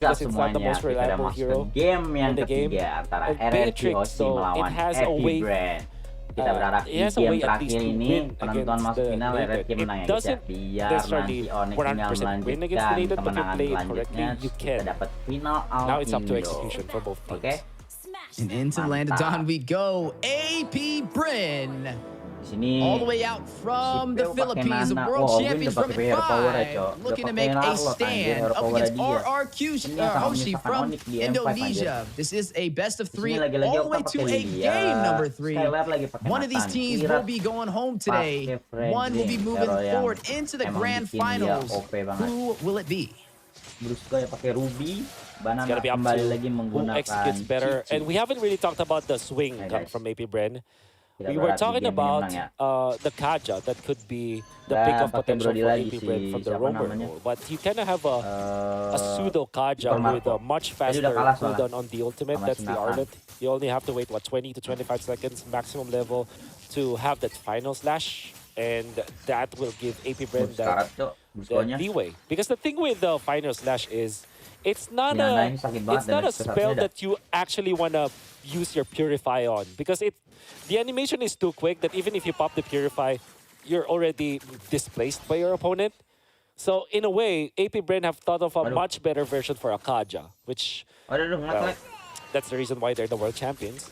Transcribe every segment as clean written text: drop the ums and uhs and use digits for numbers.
because it's not the semuanya, most kita udah reliable masuk hero ke game yang in the game. ketiga antara And Beatrix, ARIGATOUUU though, it melawan has a Happy way, Bren. Kita berharap it di has a game way at least terakhir to ini win penentuan against masuk the final Naked. RRQ menang It ya guys ya. doesn't Biar necessarily nanti Onyx tinggal 100% win against melanjutkan Naked, but if you kemenangan play it selanjutnya correctly, you kita can. dapat final all Now it's up to Indo. execution for both teams. Oke. And into Land of Dawn we go. AP Bren. Di sini All the way out from the Philippines, the world champions from N5, looking to make a stand up against Hoshi from Indonesia. This is a best of 3 all the way to a game number 3. One of these teams will be going home today. One will be moving forward into the grand finals. Who will it be? Brusco ya pakai Ruby. Banana It's gotta be up kembali to lagi who menggunakan executes better. Cici. And we haven't really talked about the swing coming from AP Bren. Kita We were berharap talking di game ini about menang ya. the Kaja that could be the Dan pick of pakai potential Brody for lagi AP si Bren from the siapa roamer namanya? role. But you kind of have a pseudo Kaja Super with a Marco. much Tadi faster udah kalah cooldown soalnya on the ultimate. sama That's the Silahkan. Arlet. You only have to wait, what, 20 to 25 seconds maximum level to have that final slash. And that will give AP Bren Sekarat that tuh Brusconya. leeway. Because the thing with the final slash is, it's not Miranda ini sakit banget it's not a damage ke spell satunya dah. that you actually want to use your Purify on. Because the animation is too quick that even if you pop the Purify, you're already displaced by your opponent. So in a way, AP Bren have thought of a much better version for Akaja, which, Aduh, well, that's the reason why they're the world champions.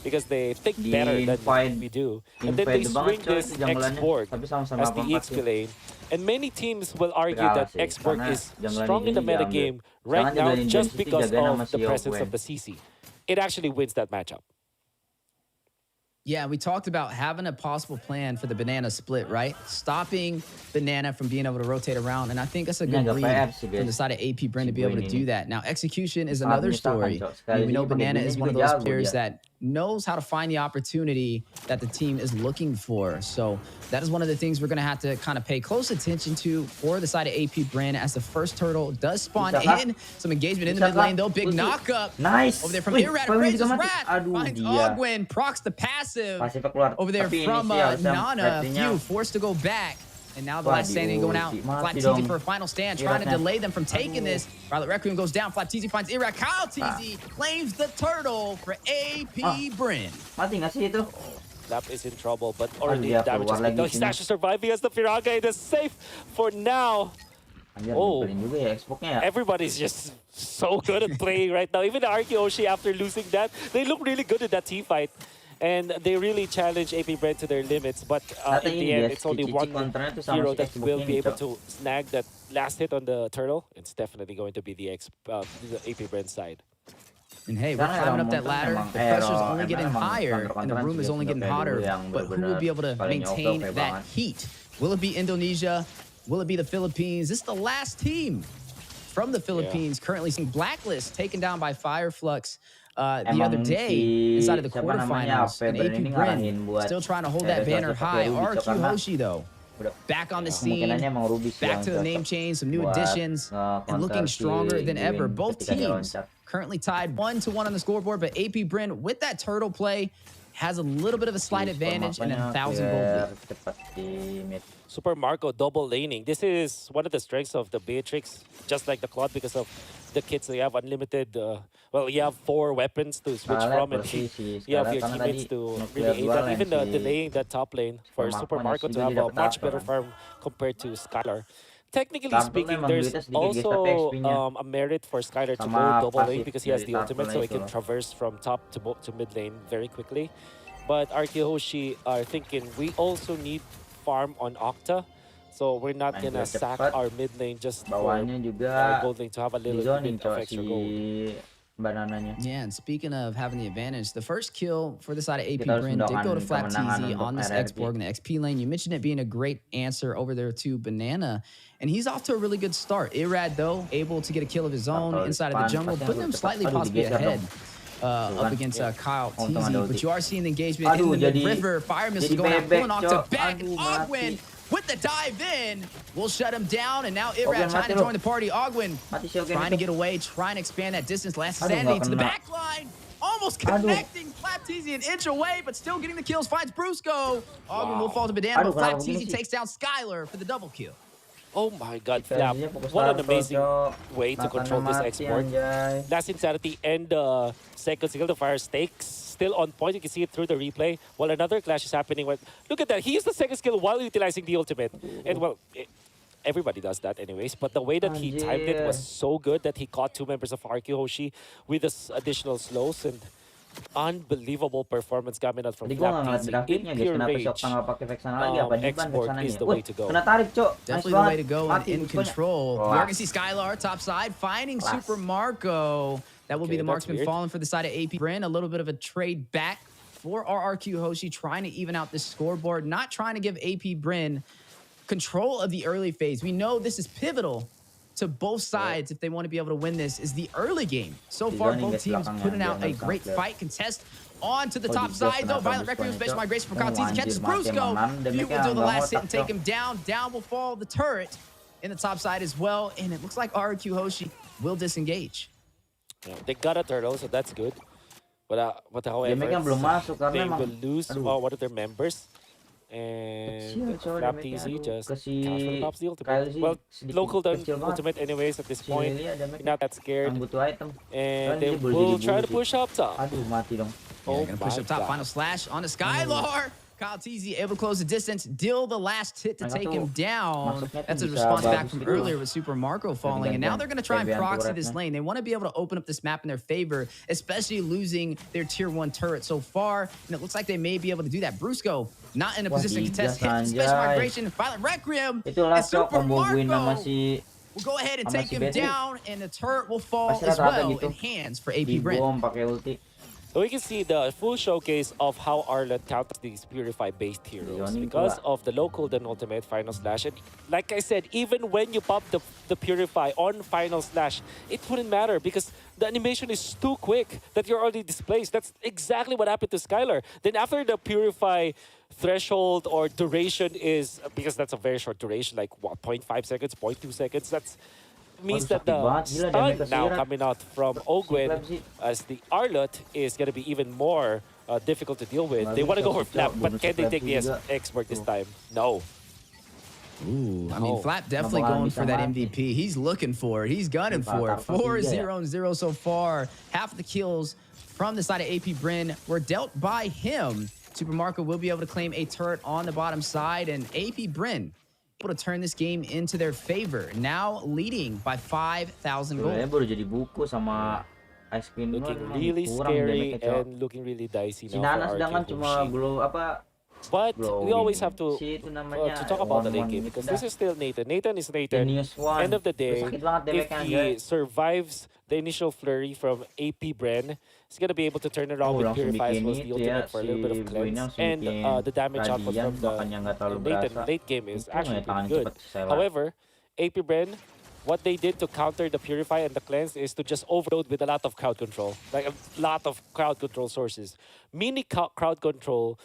Because they think better than we do. And then they swing this X-Borg as the EXP lane. And many teams will argue that X-Borg is strong in the metagame right now just because of the presence of the CC. It actually wins that matchup. Yeah, we talked about having a possible plan for the banana split, right? Stopping banana from being able to rotate around. And I think that's a good read from the side of AP Bren to be able to do that. Now, execution is another story. We know banana is one of those players that knows how to find the opportunity that the team is looking for. So that is one of the things we're going to have to kind of pay close attention to for the side of AP Bren as the first turtle does spawn in. Some engagement in the mid lane, though. Big knock-up over there from Irad. Raises Rat. Finds Ogwin. Procs the passive over there from Nana. Few forced to go back. And now the last standing going out. Flat TZ for a final stand, trying to delay them from taking this. Violet Requiem goes down. Flat TZ finds Iraq. Kyle TZ claims the turtle for AP Bren. Mati nggak sih itu? Lap is in trouble, but already dia damage has keluar been done. lagi He's sini. actually surviving as the Firaga. It is safe for now. Anjir, Oh. nyebelin juga ya Xbox-nya ya. Everybody's just so good at playing right now. Even the Arkeoshi, after losing that, they look really good in that team fight. And they really challenge AP Bren to their limits. But in the end, it's only one hero that will be able to snag that last hit on the turtle. It's definitely going to be the AP Bren side. And hey, we're climbing up that ladder. The pressure's only getting higher, and the room is only getting hotter. But who will be able to maintain that heat? Will it be Indonesia? Will it be the Philippines? This is the last team from the Philippines currently seeing Blacklist taken down by Fireflux the other day inside of the quarterfinals. And AP Bren still trying to hold that banner high. RQ Hoshi, though, back on the scene, back to the name change, some new additions, and looking stronger than ever. Both teams currently tied 1-1 on the scoreboard, but AP Bren, with that turtle play, has a little bit of a slight advantage and a 1,000 gold lead. Super Marco double laning. This is one of the strengths of the Beatrix, just like the Claude, because of the kits. So you have unlimited, well, you have 4 weapons to switch from, and you have your teammates to really aid that. Even the delaying that top lane for Super Marco to have a much better farm compared to Skylar. Technically speaking, there's also a merit for Skylar to go double lane because he has the ultimate, so he can traverse from top to mid lane very quickly. But Arkeoshi are thinking we also need farm on Octa, so we're not gonna sack our mid lane just for our gold lane to have a little bit of extra gold. Yeah, and speaking of having the advantage, the first kill for the side of AP Bren did go to Flat TZ on this X-Borg in the XP lane. You mentioned it being a great answer over there to Banana, and he's off to a really good start. Irad, though, able to get a kill of his own inside of the jungle, putting him slightly possibly ahead up against Kyle TZ. But you are seeing the engagement in the mid-river. Fire missile going out, pulling Octa back, and Ogwin with the dive in, will shut him down, and now Irad trying to join the party. Ogwin trying to get away, trying to expand that distance. Last sanity to the back line. Almost connecting. Flat TZ an inch away, but still getting the kills. Finds Brusco. Ogwin will fall to Banana, but Flat TZ takes down Skylar for the double kill. Oh my god, Flap. What an amazing way to control this export. Last Insanity and second skill, the fire stakes still on point. You can see it through the replay. While another clash is happening. Look at that. He used the second skill while utilizing the ultimate. And well, everybody does that anyways. But the way that he timed it was so good that he caught 2 members of RQ Hoshi with this additional slows. And unbelievable performance coming out from Flap TZ. In pure rage, export is the way to go. Definitely the way to go and in control. We're going to see Skylar top side finding Super Marco. That will be the marksman falling for the side of AP Bren. A little bit of a trade back for RRQ Hoshi, trying to even out this scoreboard, not trying to give AP Bren control of the early phase. We know this is pivotal to both sides if they want to be able to win this, is the early game. So far, both teams putting out a great fight. Contest on to the top side, though. Violent Requiem, special migration from Kaltizi catches Brusco. Few will do the last hit and take him down. Down will fall the turret in the top side as well. And it looks like RQ Hoshi will disengage. Yeah, they got a turtle, so that's good. But however, they will lose one of their members. And Flap TZ just pops the ultimate. Well, local done ultimate anyways at this point. Not that scared. And they will try to push up top. Oh, gonna push up top. Final slash on the Skylar. Kyle TZ able to close the distance, deal the last hit to take him down. That's a response back from earlier with Super Marco falling. And now they're going to try and proxy this lane. They want to be able to open up this map in their favor, especially losing their tier 1 turret so far. And it looks like they may be able to do that. Brusco not in a position to contest. Hit special migration. Violent Requiem. And Super Marco will go ahead and take him down. And the turret will fall as well in hands for AP Bren. So we can see the full showcase of how Arlet counters these Purify-based heroes because of the local then ultimate Final Slash. And like I said, even when you pop the Purify on Final Slash, it wouldn't matter because the animation is too quick that you're already displaced. That's exactly what happened to Skylar. Then after the Purify threshold or duration is, because that's a very short duration, like what, 0.5 seconds, 0.2 seconds, that's means that the stun now coming out from Ogwen as the Arlet is going to be even more difficult to deal with. They want to go for Flap, but can they take the expert this time? No. Ooh, I mean, Flap definitely going for that MVP. He's looking for it. He's gunning for it. 4-0-0 so far. Half of the kills from the side of AP Bren were dealt by him. Super Marco will be able to claim a turret on the bottom side, and AP Bren able to turn this game into their favor, now leading by 5,000 gold. Looking really scary and looking really dicey now for RQ. But we always have to talk about the late game because this is still Nathan. Nathan is Nathan. End of the day, if he survives the initial flurry from AP Bren, he's going to be able to turn around with Purify as well as the ultimate for a little bit of cleanse. And the damage output from the Nathan late game is actually pretty good. However, AP Bren, what they did to counter the Purify and the cleanse is to just overload with a lot of crowd control. Like a lot of crowd control sources. Mini crowd control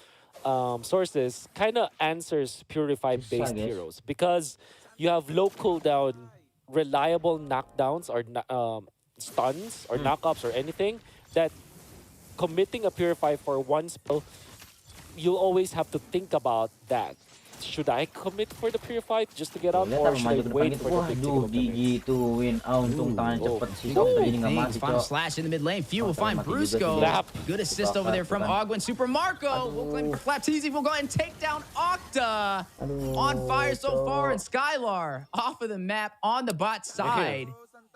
sources kind of answers Purify-based heroes because you have low cooldown, reliable knockdowns or stuns or knockups or anything that committing a Purify for one spell, you'll always have to think about that. Should I commit for the Purify just to get out or should I wait for the big ticket of Final slash in the mid lane. Few will find Brusco. Good assist over there from Ogwen. Super Marco will claim for Flap TZ. Will go ahead and take down Octa. On fire so far, and Skylar off of the map on the bot side.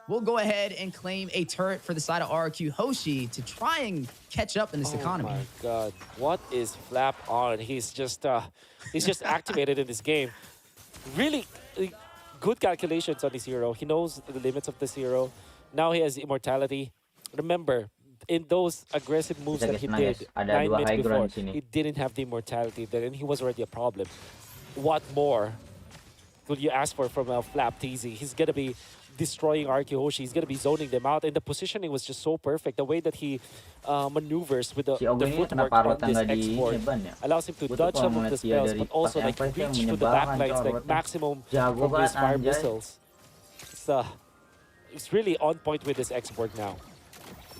We'll go ahead and claim a turret for the side of RQ Hoshi to try and catch up in this economy. Oh my god, what is Flap on? He's just activated in this game. Really good calculations on this hero. He knows the limits of this hero. Now he has immortality. Remember, in those aggressive moves that he did 9 minutes before, he didn't have the immortality then, and he was already a problem. What more could you ask for from Flap TZ? He's gonna be destroying RQ Hoshi. He's going to be zoning them out. And the positioning was just so perfect. The way that he maneuvers with the footwork on this export allows him to dodge some of the spells, but also like reach to the backlines like maximum from his fire missiles. It's really on point with this export now.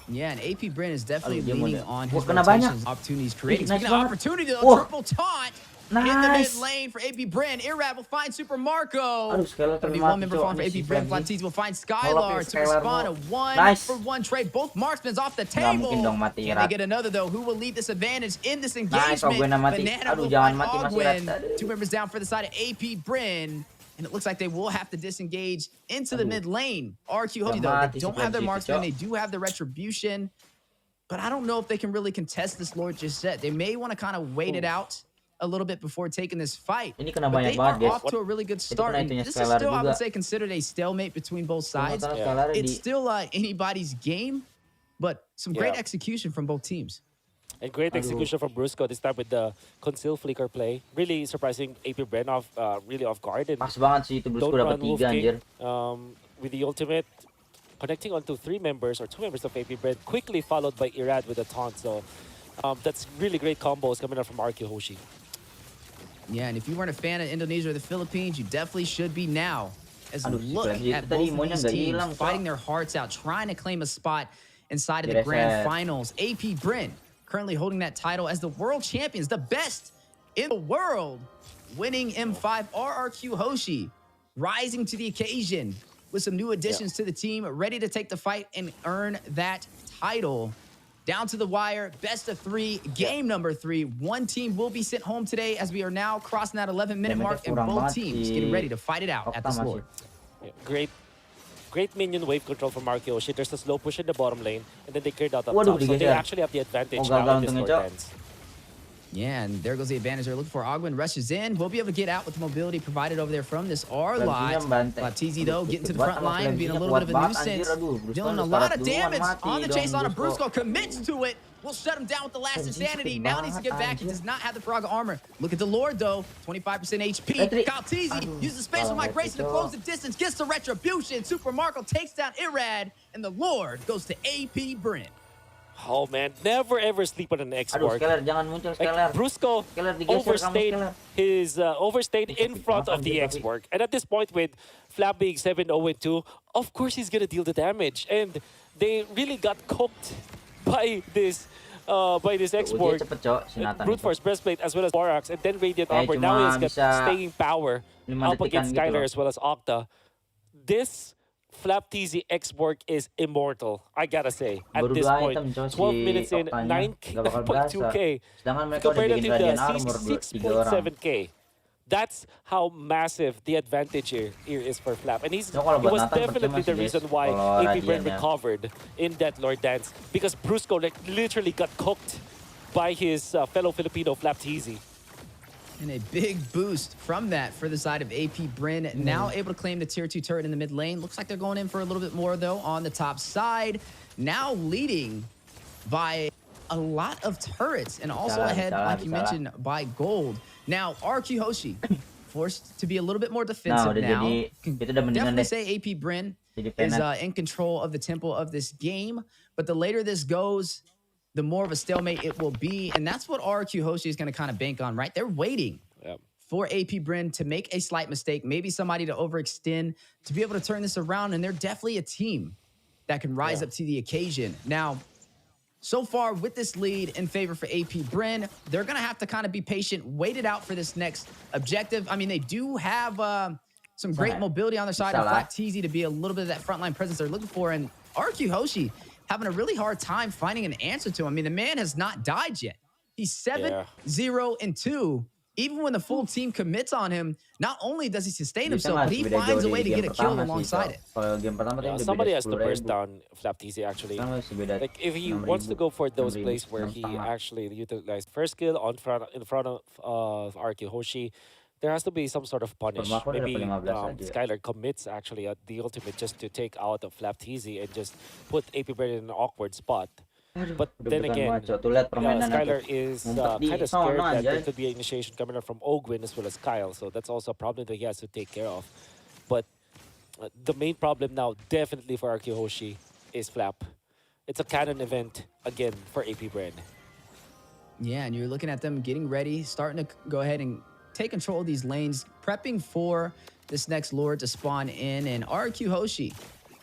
Yeah, and AP Bren is definitely leaning on his rotations, opportunities creating. Speaking of opportunity, though, triple taunt. In the mid Nice. lane for AP Bren. Irad will find Super Marco. Aduh, Skylar Gonna be termati, one member Cok. falling for Ini AP si Bren. Frenzy. Flatteezy will find Tolong Skylar ya, to Skylar respond a mo. 1 Nice. for 1 trade. Both marksmen off the Nggak table. mungkin dong mati Can Irat. they get another though? Who will lead this advantage in this Nice, engagement? Ogwen na mati. Banana Aduh, will jangan find mati, Mas Ogwen. Irat. Aduh. 2 members down for the side of AP Bren. And it looks like they will have to disengage into the Aduh. mid lane. RQ Hoshi Nggak though, mati they si don't have their Frenzy itu, marksman. Cok. They do have the retribution. But I don't know if they can really contest this Lord just yet. They may want to kind of wait it out a little bit before taking this fight. Ini kena But banyak they banget, are guys. off to a really good Itu start. kena And itunya this is Skylar still, I juga. would say, considered a stalemate between both sides. Cuma kalau Skylar It's di- still anybody's game, but some great Yeah. execution from both teams. And great Aduh. execution from Brusco this time with the conceal flicker play. Really surprising AP Bren really off guard. And Pas banget sih itu Brusco don't dapat run Wolf 3 anjir. King with the ultimate connecting onto 3 members or 2 members of AP Bren, quickly followed by Irad with a taunt. So that's really great combos coming out from RQ Hoshi. Yeah, and if you weren't a fan of Indonesia or the Philippines, you definitely should be now. As Aduh, look si at tadi both of maunya these nggak teams hilang, Kak. fighting their hearts out, trying to claim a spot inside of the Direset. grand finals. AP Bren currently holding that title as the world champions, the best in the world, winning M5. RRQ Hoshi rising to the occasion with some new additions to the team, ready to take the fight and earn that title. Down to the wire, best of 3, game number 3. One team will be sent home today as we are now crossing that 11-minute Damage mark, and kurang both banget teams si getting ready to fight it out at Okta this masih. Lord. Yeah, great minion wave control from RQ Hoshi. There's a slow push in the bottom lane, and then they cleared out up Waduh, top. So they digeser. actually have the advantage Oh, now gagal in this untungnya, Lord Cok. dance. Yeah, and there goes the advantage they're looking for. Ogwen rushes in. We'll be able to get out with the mobility provided over there from this R lot. Frenzy-nya membantai. Baptiste, though, getting to the Buat front sama line, being a Frenzy-nya little bit of a kuat banget, nuisance. anjir. Aduh, Brusco Dealing a harus lot karat of duluan, damage mati on the dong, chase on a Brusco. Brusco. Commits to it. We'll shut him down with the last Frenzy insanity. sakit Now needs to get banget, back. He anjir. does not have the Frog armor. Look at the Lord, though. 25% HP. Petri. Kaltizi Aduh, uses the spatial salah migration to itu, close Cok. the distance. Gets the retribution. Super Marco takes down Irad. And the Lord goes to AP Bren. Oh man, never ever sleep on an Aduh, export. Skylar jangan muncul Skylar. Like Brusco Skylar digeser kamu, Skylar. overstayed in front of the Tapi- export, and at this point with Flap being 7-0-2, of course he's gonna deal the damage, and they really got cooked by this export. Dia cepet, Cok, si Nathan Brute itu. Force breastplate as well as Borax, and then Radiant Eh, Armor. Now cuma he's got bisa staying power 5 up detikan against gitu Skylar loh. as well as Octa. This Flap TZ X-Work is immortal, I gotta say. At Baru this 2 point, item, Cok, 12 si minutes in, Octanya. 9K, Nggak bakal berasa. 9.2K. Sedangkan mereka udah Compared bikin to the Radiant Armor 3 orang. 6.7K. That's how massive the advantage here is for Flap. And So, kalau he buat was Nathan definitely percuma the sih, reason guys, why kalau AP Bren Radiannya. recovered in that Lord Dance. Because Brusco literally got cooked by his fellow Filipino Flap TZ. And a big boost from that for the side of AP Bren. Now able to claim the tier 2 turret in the mid lane. Looks like they're going in for a little bit more, though, on the top side. Now leading by a lot of turrets and also ahead, like you mentioned, by gold. Now, RQ Hoshi forced to be a little bit more defensive udah now. jadi- Can itu udah mendingan definitely deh. say AP Bren Jadi is penet. in control of the tempo of this game. But the later this goes, the more of a stalemate it will be. And that's what RQ Hoshi is going to kind of bank on, right? They're waiting Yeah. for AP Bren to make a slight mistake, maybe somebody to overextend, to be able to turn this around. And they're definitely a team that can rise up to the occasion. Now, so far with this lead in favor for AP Bren, they're going to have to kind of be patient, wait it out for this next objective. I mean, they do have some great mobility on their side and Flat TZ to be a little bit of that frontline presence they're looking for. And RQ Hoshi having a really hard time finding an answer to him. I mean, the man has not died yet. He's 7-0-2. Even when the full team commits on him, not only does he sustain himself, but he finds a way to get a kill alongside it. Kalau game pertama Yeah, tadi somebody beda has to burst 10.000. down Flap TZ actually. Sekarang masih beda Like if he 6.000, wants to go for those 6.000, plays where he 6.5. actually utilized first kill in front of RQ Hoshi, there has to be some sort of punish. Terima aku Maybe dapat 15 aja. Skylar commits actually at the ultimate just to take out of Flap TZ and just put AP Bren in an awkward spot. But then Deg-degan again, banget, Cok. Tuh lihat permainan Skylar aku. is Ngumpet di kind of sono scared that aja. there could be an initiation coming up from Ogwin as well as Kyle. So that's also a problem that he has to take care of. But the main problem now, definitely for RQ Hoshi, is Flap. It's a canon event again for AP Bren. Yeah, and you're looking at them getting ready, starting to go ahead and take control of these lanes, prepping for this next Lord to spawn in. And RQ Hoshi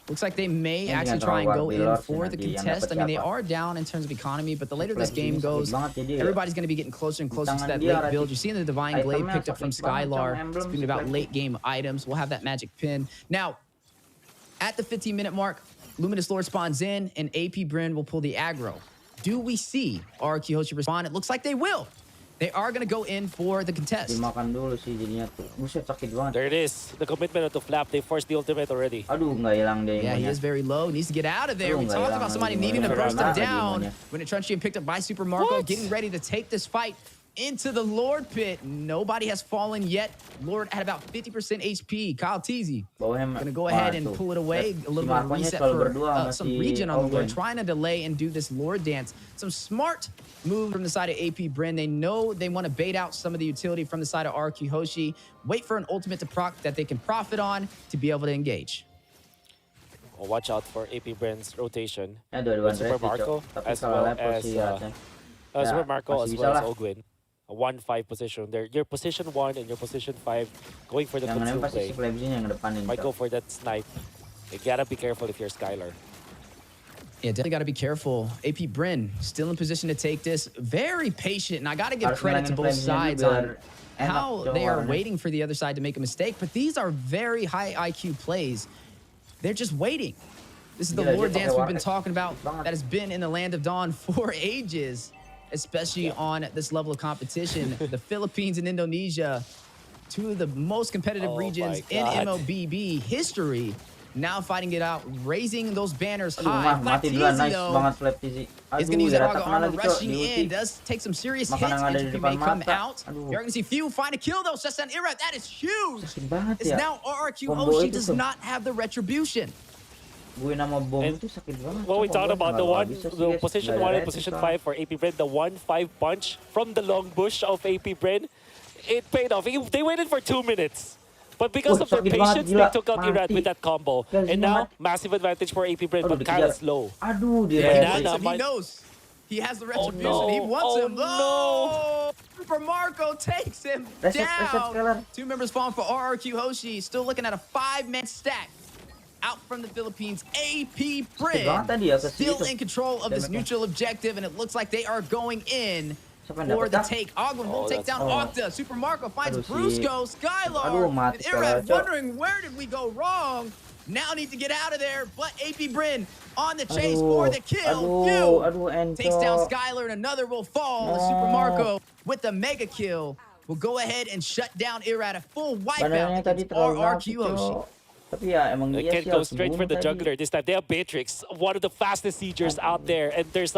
Looks like they may actually try and go in for the contest. I mean, they are down in terms of economy, but the later this game goes, everybody's going to be getting closer and closer to that late build. You're seeing the Divine Glaive picked up from Skylar. Speaking about late game items, we'll have that magic pin. Now, at the 15-minute mark, Luminous Lord spawns in, and AP Bren will pull the aggro. Do we see RRQ Hoshi respond? It looks like they will. They are going to go in for the contest. Dimakan dulu sih jadinya tuh. Buset, sakit banget. There it is. The commitment of the flap. They forced the ultimate already. Aduh, nggak hilang deh. Yeah, he is very low. Needs to get out of there. We talked about somebody needing to burst him down. When it Truncheon picked up by Super Marco, getting ready to take this fight into the Lord pit. Nobody has fallen yet. Lord at about 50% HP. Kyle Teasy gonna go ahead and pull it away. A little bit of reset for some regen on the Lord. Trying to delay and do this Lord dance. Some smart move from the side of AP Bren. They know they want to bait out some of the utility from the side of RQ Hoshi. Wait for an ultimate to proc that they can profit on to be able to engage. Oh, watch out for AP Bren's rotation. Dua-duaan Super Marco as well as Super Marco as well as Ogwin. A 1-5 position. Your position 1 and your position 5 going for the conceal play. Might go for that snipe. You gotta be careful if you're Skylar. Yeah, definitely got to be careful. AP Bren still in position to take this. Very patient, and I got to give credit to both sides on how they are waiting for the other side to make a mistake. But these are very high IQ plays. They're just waiting. This is the Lord dance we've been talking about that has been in the Land of Dawn for ages, especially on this level of competition. The Philippines and Indonesia, two of the most competitive regions in MLBB history. Now fighting it out, raising those banners high. Flapteasy, though, is going to use that Raga armor, rushing in. Does take some serious hits. Entropy may come out. You're going to see Few find a kill, though. Shutdown Ira, that is huge. It's now RRQ Hoshi does not have the retribution. What we talked about, the position 1 and position 5 for AP Bren, the 1-5 punch from the long bush of AP Bren, it paid off. They waited for 2 minutes. But because of their patience, they took out Irat with that combo. And now, massive advantage for AP Bren, but kinda slow. He knows. He has the retribution. He wants him. No! Super Marco takes him down. 2 members falling for RRQ Hoshi. Still looking at a 5-man stack. Out from the Philippines, AP Bren still in control of this neutral objective, and it looks like they are going in for the take. Ogwin will take down Octa. Super Marco finds Brusco, Skylar, and Irad wondering where did we go wrong. Now need to get out of there, but AP Bren on the chase for the kill. Takes down Skylar, and another will fall. Super Marco with the mega kill will go ahead and shut down Irad. A full wipeout against RRQ Hoshi. They can't go straight for the juggler this time. They have Beatrix, one of the fastest siegers out there, and there's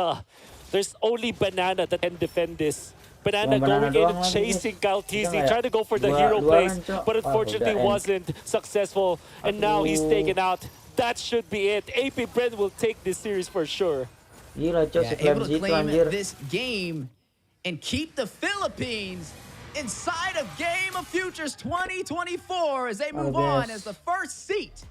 only Banana that can defend this. Banana going in and chasing Galtizi, trying to go for the hero plays, but unfortunately wasn't successful. And now he's taken out. That should be it. AP Bren will take this series for sure. Able to claim this game and keep the Philippines inside of Game of Futures 2024 as they move on as the first seat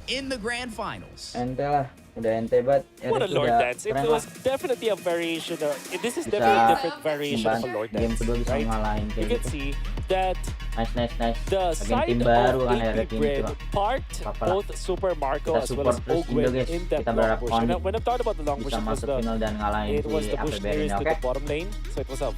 in the grand finals. What a Lord Dance. It was definitely a variation. This is definitely a different variation of a Lord Dance. Right? You can see that the side of AP Bren parked both Super Marco as well as Ogwin in that long bush. And when I'm talking about the long bush, it was the bush nearest to the bottom lane. So it was a